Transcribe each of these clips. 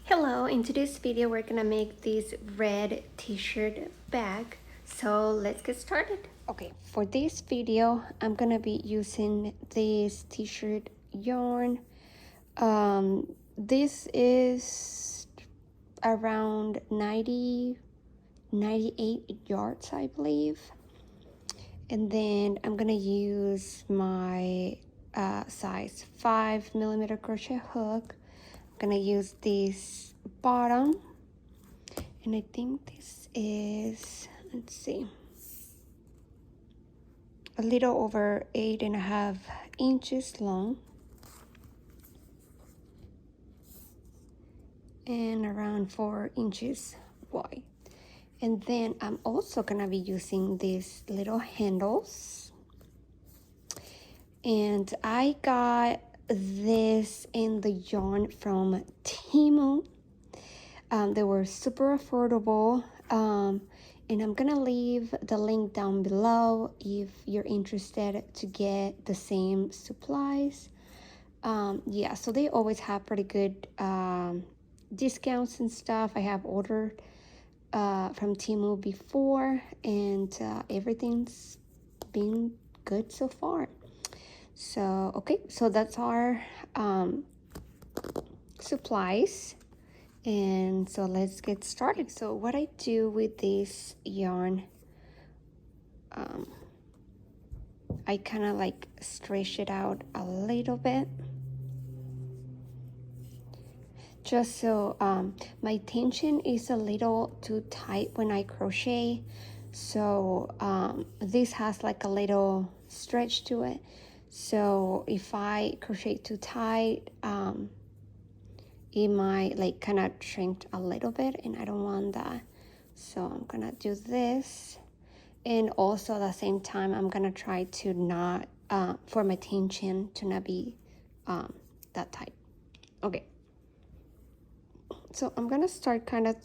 Hello, in today's video we're gonna make this red t-shirt bag, so let's get started. Okay, for this video I'm gonna be using this t-shirt yarn. This is around 98 yards, I believe, and then I'm gonna use my size 5mm crochet hook. I'm gonna use this bottom, and I think this is, let's see, a little over 8.5 inches long and around 4 inches wide. And then I'm also gonna be using these little handles, and I got this in the yarn from Temu. They were super affordable, and I'm gonna leave the link down below if you're interested to get the same supplies. Yeah, so they always have pretty good discounts and stuff. I have ordered from Temu before, and everything's been good so far. So okay, so that's our supplies, and so let's get started. So what I do with this yarn, I kind of like stretch it out a little bit, just so my tension is a little too tight when I crochet. So this has like a little stretch to it, so if I crochet too tight, it might like kind of shrink a little bit, and I don't want that. So I'm gonna do this, and also at the same time I'm gonna try to not for my tension to not be that tight. Okay, so I'm gonna start kind of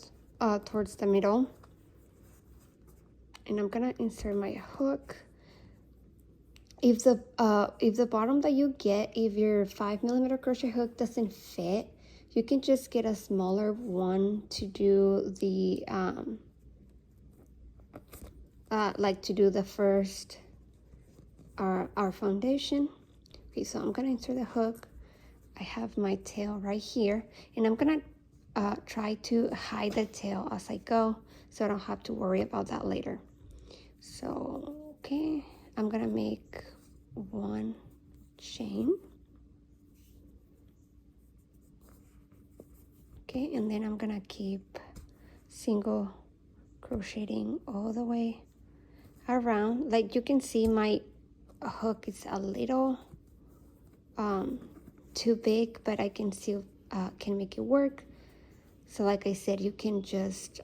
towards the middle, and I'm gonna insert my hook. If the bottom that you get, if your 5mm crochet hook doesn't fit, you can just get a smaller one to do the like to do the first our foundation. Okay, so I'm gonna insert the hook. I have my tail right here, and I'm gonna try to hide the tail as I go, so I don't have to worry about that later. So okay, I'm gonna make one chain. Okay, and then I'm gonna keep single crocheting all the way around. Like you can see, my hook is a little too big, but I can still can make it work. So like I said, you can just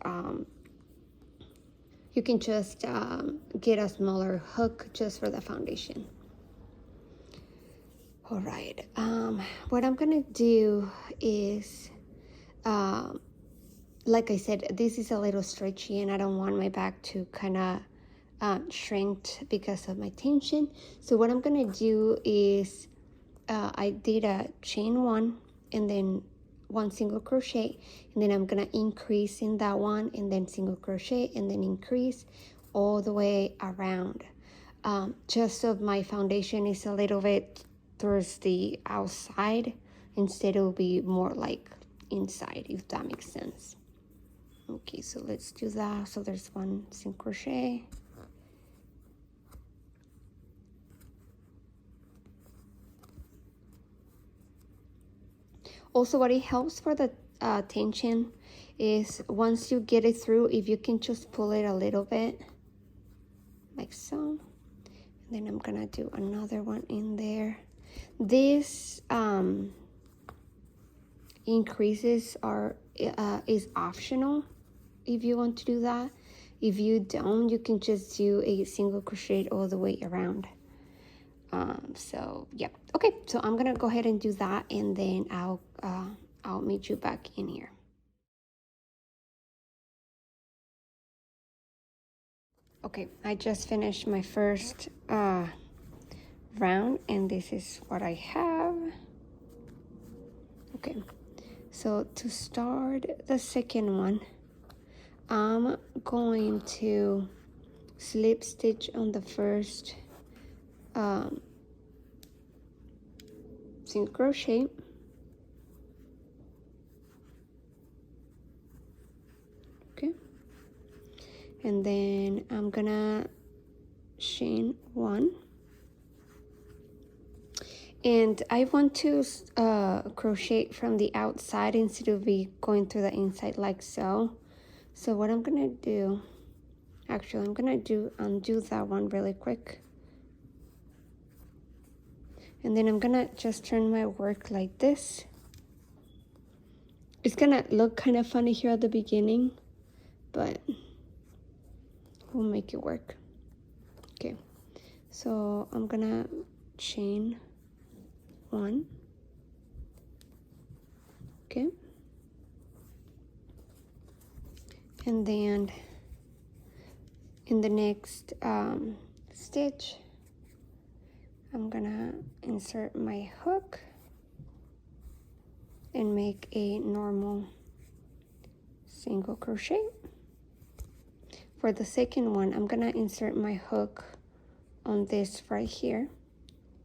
get a smaller hook just for the foundation. All right, what I'm gonna do is like I said, this is a little stretchy, and I don't want my bag to kind of shrink because of my tension. So what I'm gonna do is I did a chain one, and then one single crochet, and then I'm gonna increase in that one, and then single crochet, and then increase all the way around, just so my foundation is a little bit towards the outside, instead it will be more like inside, if that makes sense. Okay, so let's do that. So there's one single crochet, also what it helps for the tension is once you get it through, if you can just pull it a little bit like so, and then I'm gonna do another one in there. This increases are is optional if you want to do that. If you don't, you can just do a single crochet all the way around. So yeah, okay, so I'm gonna go ahead and do that, and then I'll meet you back in here. Okay, I just finished my first round, and this is what I have. Okay, So to start the second one, I'm going to slip stitch on the first single crochet, okay, and then I'm gonna chain one, and I want to crochet from the outside instead of going through the inside like so. So what I'm gonna do, actually I'm gonna undo that one really quick, and then I'm gonna just turn my work like this. It's gonna look kind of funny here at the beginning, but we'll make it work. Okay, so I'm gonna chain one, okay, and then in the next stitch I'm gonna insert my hook and make a normal single crochet. For the second one, I'm gonna insert my hook on this right here.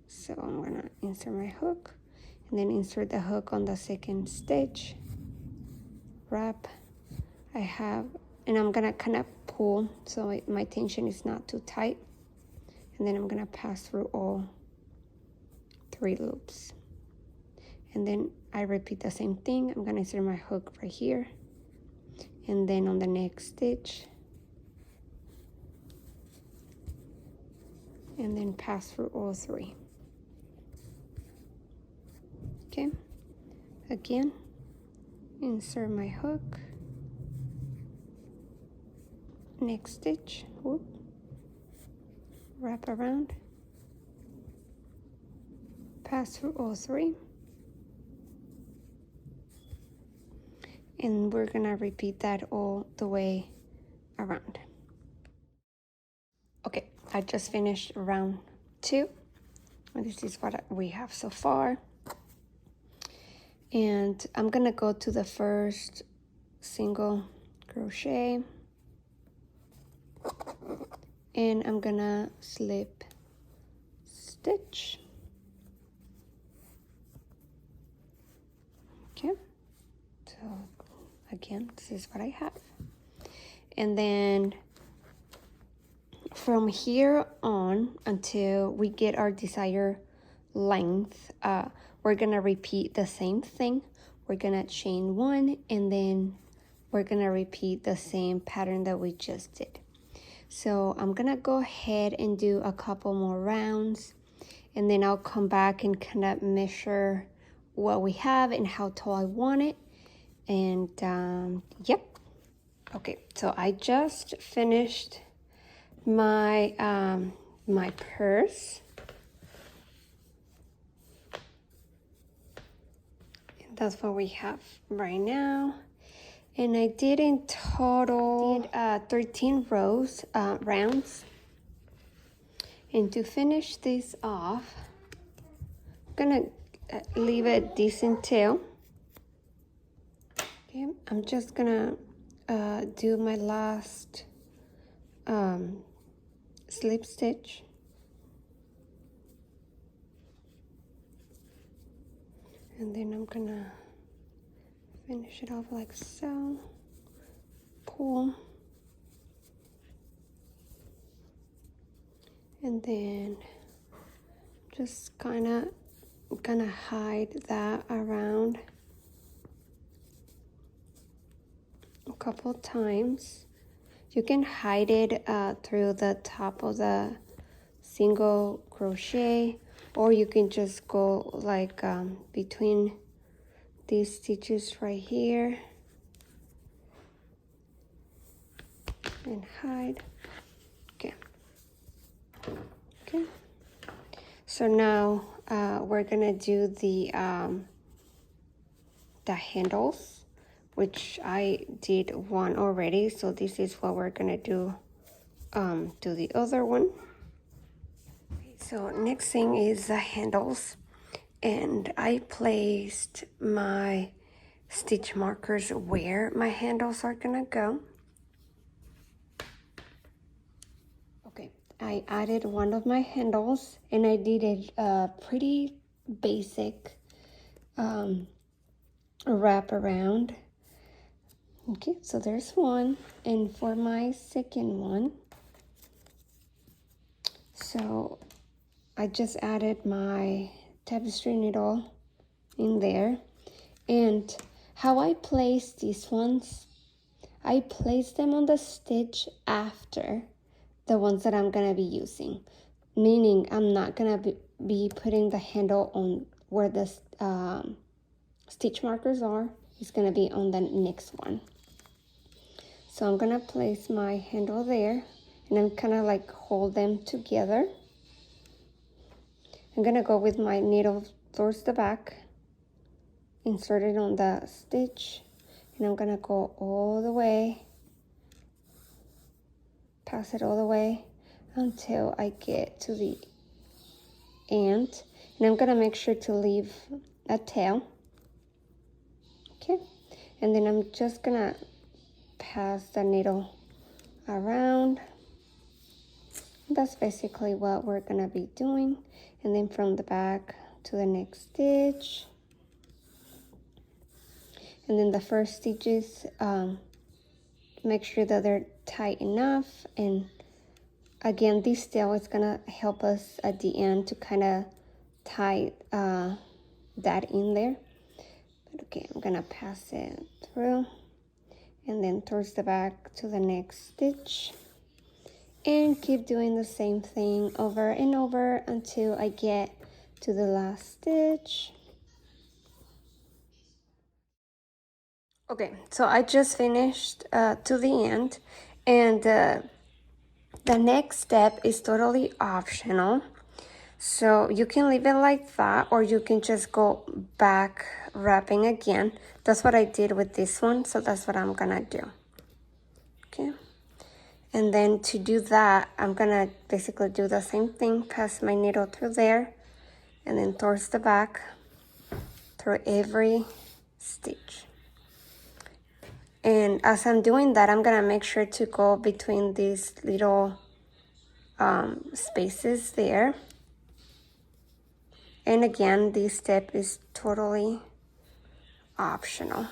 So I'm gonna insert my hook and then insert the hook on the second stitch, wrap. And I'm gonna kind of pull so my tension is not too tight. And then I'm gonna pass through all 3 loops. And then I repeat the same thing. I'm gonna insert my hook right here. And then on the next stitch, and then pass through all 3. Okay, again, insert my hook, next stitch, whoop, wrap around, pass through all 3, and we're gonna repeat that all the way around. Okay, I just finished round 2, and this is what we have so far. And I'm gonna go to the first single crochet, and I'm gonna slip stitch. Okay, so again, this is what I have. And then from here on until we get our desired length, we're gonna repeat the same thing. We're gonna chain 1, and then we're gonna repeat the same pattern that we just did. So I'm gonna go ahead and do a couple more rounds, and then I'll come back and kind of measure what we have and how tall I want it. And yep. Okay, so I just finished my my purse. That's what we have right now. And I did in total 13 rounds. And to finish this off, I'm gonna leave a decent tail. Okay, I'm just gonna do my last slip stitch. And then I'm gonna finish it off like so, pull, and then just kind of gonna hide that around a couple times. You can hide it through the top of the single crochet, or you can just go like between these stitches right here and hide. Okay. Okay. So now we're gonna do the handles, which I did one already. So this is what we're gonna do to the other one. So next thing is the handles, and I placed my stitch markers where my handles are gonna go. Okay, I added one of my handles and I did a pretty basic wrap around. Okay, so there's one, and for my second one, so I just added my tapestry needle in there. And how I place these ones, I place them on the stitch after the ones that I'm gonna be using, meaning I'm not gonna be putting the handle on where the stitch markers are. It's gonna be on the next one. So I'm gonna place my handle there and I'm kind of like hold them together. I'm gonna go with my needle towards the back, insert it on the stitch, and I'm gonna go all the way, pass it all the way until I get to the end. And I'm gonna make sure to leave a tail. Okay, and then I'm just gonna pass the needle around. That's basically what we're gonna be doing. And then from the back to the next stitch. And then the first stitches, make sure that they're tight enough. And again, this tail is gonna help us at the end to kind of tie that in there. But okay, I'm gonna pass it through and then towards the back to the next stitch. And keep doing the same thing over and over until I get to the last stitch. Okay, so I just finished to the end, and the next step is totally optional. So you can leave it like that, or you can just go back wrapping again. That's what I did with this one, so that's what I'm gonna do. Okay. And then to do that, I'm gonna basically do the same thing, pass my needle through there, and then towards the back, through every stitch. And as I'm doing that, I'm gonna make sure to go between these little spaces there. And again, this step is totally optional.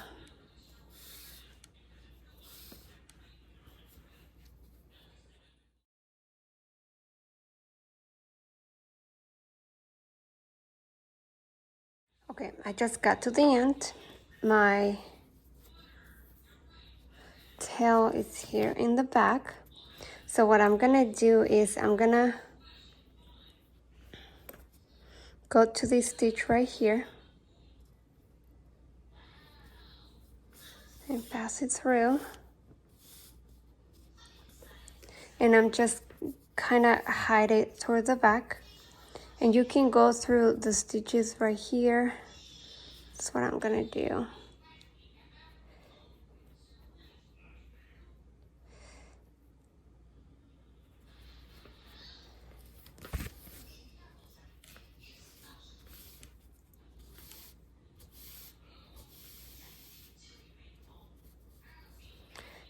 Okay, I just got to the end. My tail is here in the back. So what I'm gonna do is I'm gonna go to this stitch right here and pass it through. And I'm just kind of hide it toward the back. And you can go through the stitches right here. That's what I'm gonna do.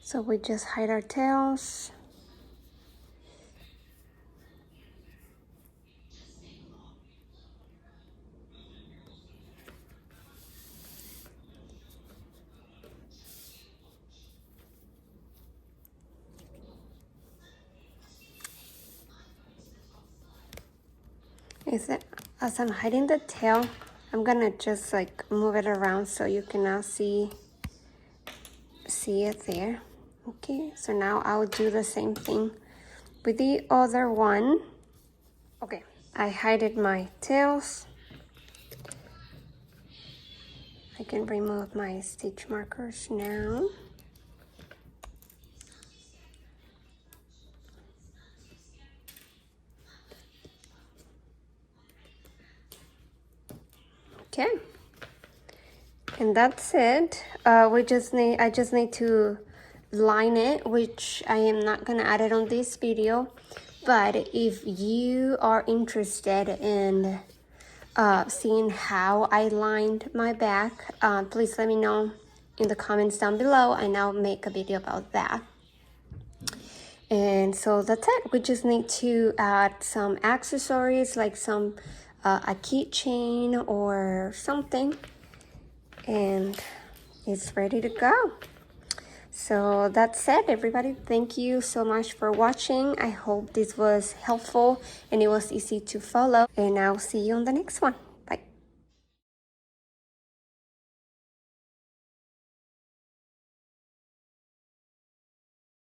So we just hide our tails. As I'm hiding the tail, I'm gonna just like move it around so you can now see it there. Okay, so now I'll do the same thing with the other one. Okay, I hided my tails. I can remove my stitch markers now. Okay, and that's it. I just need to line it, which I am not gonna add it on this video. But if you are interested in seeing how I lined my back, please let me know in the comments down below, and I'll make a video about that. And so that's it. We just need to add some accessories, like some a keychain or something, and it's ready to go. So that's it, everybody. Thank you so much for watching. I hope this was helpful and it was easy to follow, and I'll see you on the next one.